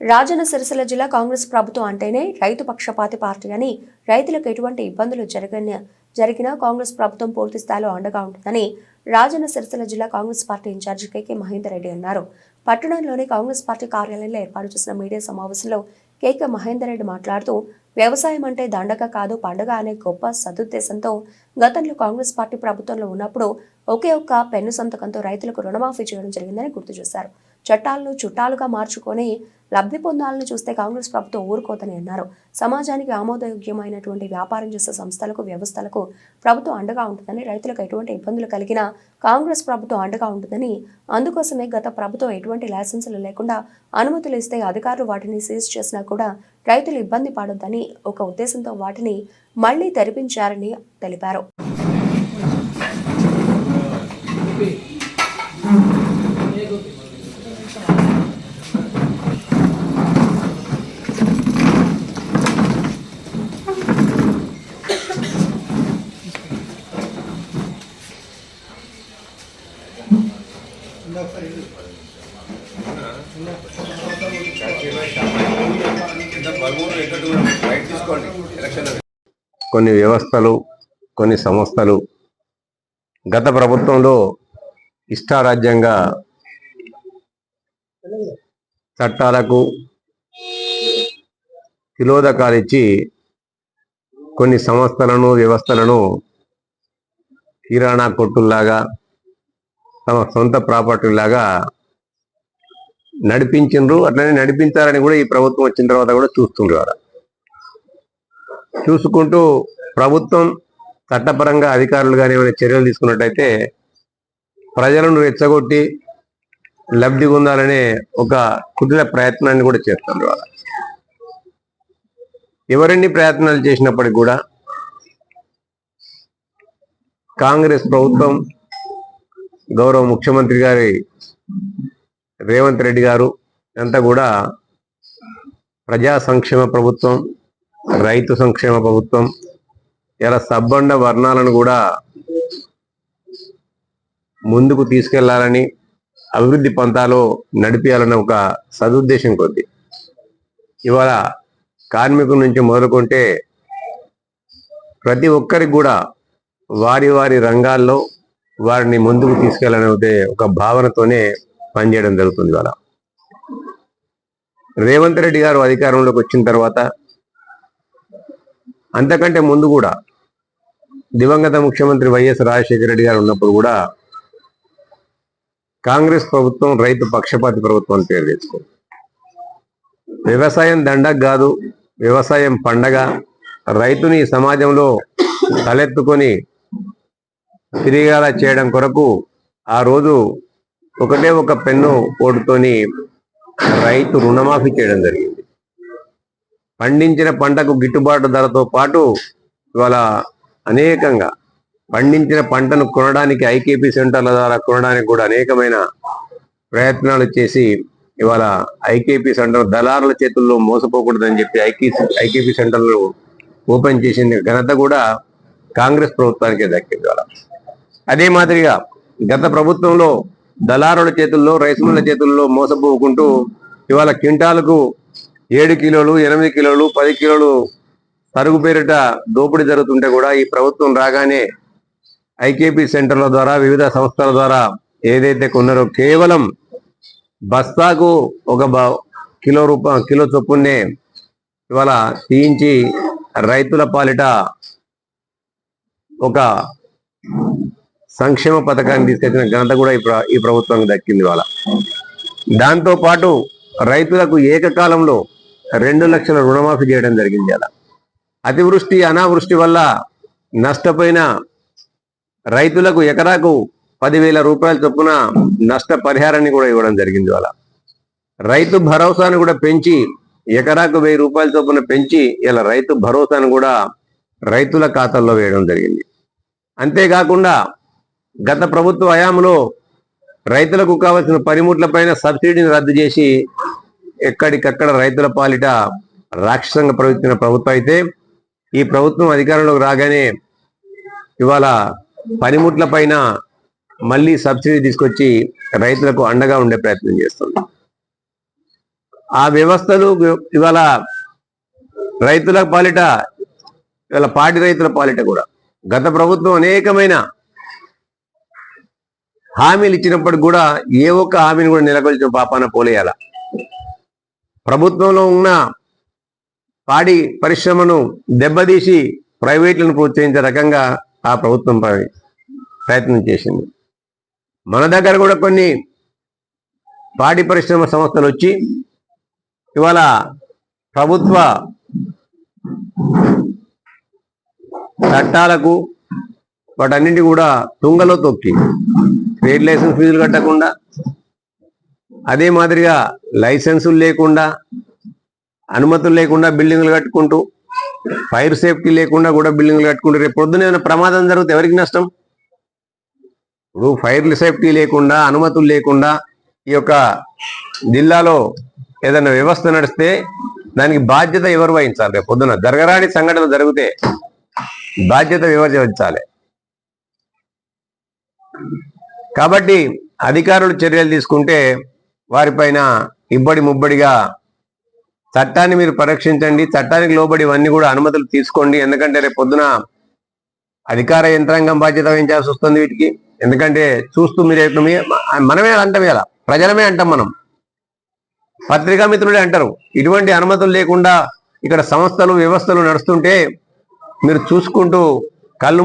రాజన్న సిరిసిల్ల జిల్లా కాంగ్రెస్ ప్రభుత్వం అంటేనే రైతు పక్షపాతి పార్టీ అని, రైతులకు ఎటువంటి ఇబ్బందులు జరిగినా కాంగ్రెస్ ప్రభుత్వం పూర్తి స్థాయిలో అండగా ఉంటుందని రాజన్న సిరిసిల్ల జిల్లా కాంగ్రెస్ పార్టీ ఇన్ఛార్జి కేకే మహేందర్ రెడ్డి అన్నారు. పట్టణంలోని కాంగ్రెస్ పార్టీ కార్యాలయంలో ఏర్పాటు చేసిన మీడియా సమావేశంలో కేకే మహేందర్ రెడ్డి మాట్లాడుతూ, వ్యవసాయం అంటే దండగ కాదు పండగ అనే గొప్ప సదుద్దేశంతో గతంలో కాంగ్రెస్ పార్టీ ప్రభుత్వంలో ఉన్నప్పుడు ఒకే ఒక్క పెన్ను సంతకంతో రైతులకు రుణమాఫీ చేయడం జరిగిందని గుర్తు చేశారు. చట్టాలను చుట్టాలుగా మార్చుకొని లబ్ధి పొందాలని చూస్తే కాంగ్రెస్ ప్రభుత్వం ఊరుకోదని అన్నారు. సమాజానికి ఆమోదయోగ్యమైనటువంటి వ్యాపారం చేసే సంస్థలకు, వ్యవస్థలకు ప్రభుత్వం అండగా ఉంటుందని, రైతులకు ఎటువంటి ఇబ్బందులు కలిగినా కాంగ్రెస్ ప్రభుత్వం అండగా ఉంటుందని, అందుకోసమే గత ప్రభుత్వం ఎటువంటి లైసెన్సులు లేకుండా అనుమతులు ఇస్తే అధికారులు వాటిని సీజ్ చేసినా కూడా రైతులు ఇబ్బంది పడొద్దని ఒక ఉద్దేశంతో వాటిని మళ్లీ తెరిపించారని తెలిపారు. కొన్ని వ్యవస్థలు, కొన్ని సంస్థలు గత ప్రభుత్వంలో ఇష్టారాజ్యంగా చట్టాలకు తిలోదకాలిచ్చి కొన్ని సంస్థలను, వ్యవస్థలను కిరాణా కొట్టుల్లాగా తమ సొంత ప్రాపర్టీలాగా నడిపించిండ్రు. అట్లనే నడిపించాలని కూడా ఈ ప్రభుత్వం వచ్చిన తర్వాత కూడా చూస్తుండ్రు. చూసుకుంటూ ప్రభుత్వం చట్టపరంగా అధికారులు కానీ ఏమైనా చర్యలు తీసుకున్నట్టయితే ప్రజలను రెచ్చగొట్టి లబ్ధి పొందాలనే ఒక కుటిల ప్రయత్నాన్ని కూడా చేస్తున్నారు. ఎవరెన్ని ప్రయత్నాలు చేసినప్పటికీ కూడా కాంగ్రెస్ ప్రభుత్వం, గౌరవ ముఖ్యమంత్రి గారి రేవంత్ రెడ్డి గారు అంతా కూడా ప్రజా సంక్షేమ ప్రభుత్వం, రైతు సంక్షేమ ప్రభుత్వం, ఇలా సబ్బండ వర్ణాలను కూడా ముందుకు తీసుకెళ్లాలని, అభివృద్ధి పంతాలో నడిపించాలన్న ఒక సదుద్దేశం కొద్ది ఇవాళ కార్మికుల నుంచి మొదలుకుంటే ప్రతి ఒక్కరికి కూడా వారి వారి రంగాల్లో వారిని ముందుకు తీసుకెళ్లాలనే ఒక భావనతోనే పనిచేయడం జరుగుతుంది. ఇవాళ రేవంత్ రెడ్డి గారు అధికారంలోకి వచ్చిన తర్వాత, అంతకంటే ముందు కూడా దివంగత ముఖ్యమంత్రి వైఎస్ రాజశేఖర రెడ్డి గారు ఉన్నప్పుడు కూడా కాంగ్రెస్ ప్రభుత్వం రైతు పక్షపాతి ప్రభుత్వం అని పేరు తెచ్చుకుంది. వ్యవసాయం దండగ కాదు, వ్యవసాయం పండగ, రైతుని సమాజంలో తలెత్తుకొని తిరిగేలా చేయడం కొరకు ఆ రోజు ఒకటే ఒక పెన్ను ఓటుతోని రైతు రుణమాఫీ చేయడం జరిగింది. పండించిన పంటకు గిట్టుబాటు ధరతో పాటు ఇవాళ అనేకంగా పండించిన పంటను కొనడానికి, ఐకేపీ సెంటర్ల ద్వారా కొనడానికి కూడా అనేకమైన ప్రయత్నాలు చేసి ఇవాళ ఐకేపీ సెంటర్ దళారుల చేతుల్లో మోసపోకూడదని చెప్పి ఐకేపీ సెంటర్లు ఓపెన్ చేసిన ఘనత కూడా కాంగ్రెస్ ప్రభుత్వానికే దక్కింది. అదే మాదిరిగా గత ప్రభుత్వంలో దళారుల చేతుల్లో, రైస్ మిల్ల చేతుల్లో మోసపోకుంటూ ఇవాళ క్వింటాలకు 7 కిలోలు, 8 కిలోలు, 10 కిలోలు తరుగు పేరిట దోపిడీ జరుగుతుంటే కూడా ఈ ప్రభుత్వం రాగానే ఐకేపీ సెంటర్ల ద్వారా, వివిధ సంస్థల ద్వారా ఏదైతే కొన్నారో కేవలం బస్తాకు ఒక కిలో చొప్పునే ఇవాళ తీయించి రైతుల పాలిట ఒక సంక్షేమ పథకాన్ని తీసుకొచ్చిన ఘనత కూడా ఈ ప్రభుత్వానికి దక్కింది. ఇవాళ దాంతో పాటు రైతులకు ఏకకాలంలో 2 లక్షల రుణమాఫీ చేయడం జరిగింది. అలా అతివృష్టి, అనావృష్టి వల్ల నష్టపోయిన రైతులకు ఎకరాకు 10,000 రూపాయల చొప్పున నష్ట పరిహారాన్ని కూడా ఇవ్వడం జరిగింది. అలా రైతు భరోసాను కూడా పెంచి ఎకరాకు 1000 రూపాయల చొప్పున పెంచి ఇలా రైతు భరోసాను కూడా రైతుల ఖాతాల్లో వేయడం జరిగింది. అంతేకాకుండా గత ప్రభుత్వ హయాంలో రైతులకు కావలసిన పనిముట్లపైన సబ్సిడీని రద్దు చేసి ఎక్కడికక్కడ రైతుల పాలిట రాక్షసంగా ప్రవర్తించిన ప్రభుత్వం అయితే, ఈ ప్రభుత్వం అధికారంలోకి రాగానే ఇవాళ పనిముట్ల పైన మళ్ళీ సబ్సిడీ తీసుకొచ్చి రైతులకు అండగా ఉండే ప్రయత్నం చేస్తుంది. ఆ వ్యవస్థలు ఇవాళ రైతుల పాలిట, ఇవాళ పాడి రైతుల పాలిట కూడా గత ప్రభుత్వం అనేకమైన హామీలు ఇచ్చినప్పటికి కూడా ఏ ఒక్క హామీని కూడా నెలకొల్చిన పాపాన పోలేయాల. ప్రభుత్వంలో ఉన్న పాడి పరిశ్రమను దెబ్బతీసి ప్రైవేట్లను ప్రోత్సహించే రకంగా ఆ ప్రభుత్వం ప్రయత్నం చేసింది. మన దగ్గర కూడా కొన్ని పాడి పరిశ్రమ సంస్థలు వచ్చి ఇవాళ ప్రభుత్వ చట్టాలకు వాటన్నింటి కూడా తుంగలో తొక్కి ట్రేడ్ లైసెన్స్ ఫీజులు కట్టకుండా, అదే మాదిరిగా లైసెన్సులు లేకుండా, అనుమతులు లేకుండా బిల్డింగ్లు కట్టుకుంటూ, ఫైర్ సేఫ్టీ లేకుండా కూడా బిల్డింగ్లు కట్టుకుంటూ రేపు పొద్దున ఏమైనా ప్రమాదం జరిగితే ఎవరికి నష్టం? ఇప్పుడు ఫైర్ సేఫ్టీ లేకుండా, అనుమతులు లేకుండా ఈ యొక్క జిల్లాలో ఏదైనా వ్యవస్థ నడిస్తే దానికి బాధ్యత ఎవరు వహించాలి? రేపు పొద్దున జరగరాని సంఘటన జరిగితే బాధ్యత ఎవరు వహించాలి? కాబట్టి అధికారులు చర్యలు తీసుకుంటే వారిపైన ఇబ్బడి ముబ్బడిగా చట్టాన్ని మీరు పరీక్షించండి, చట్టానికి లోబడి ఇవన్నీ కూడా అనుమతులు తీసుకోండి. ఎందుకంటే రేపు పొద్దున అధికార యంత్రాంగం బాధ్యత వహించాల్సి వస్తుంది వీటికి. ఎందుకంటే చూస్తూ మీరు మనమే అంటాం, ఇలా ప్రజలమే అంటాం, మనం పత్రికా మిత్రులే అంటారు. ఇటువంటి అనుమతులు లేకుండా ఇక్కడ సంస్థలు వ్యవస్థలు నడుస్తుంటే మీరు చూసుకుంటూ కళ్ళు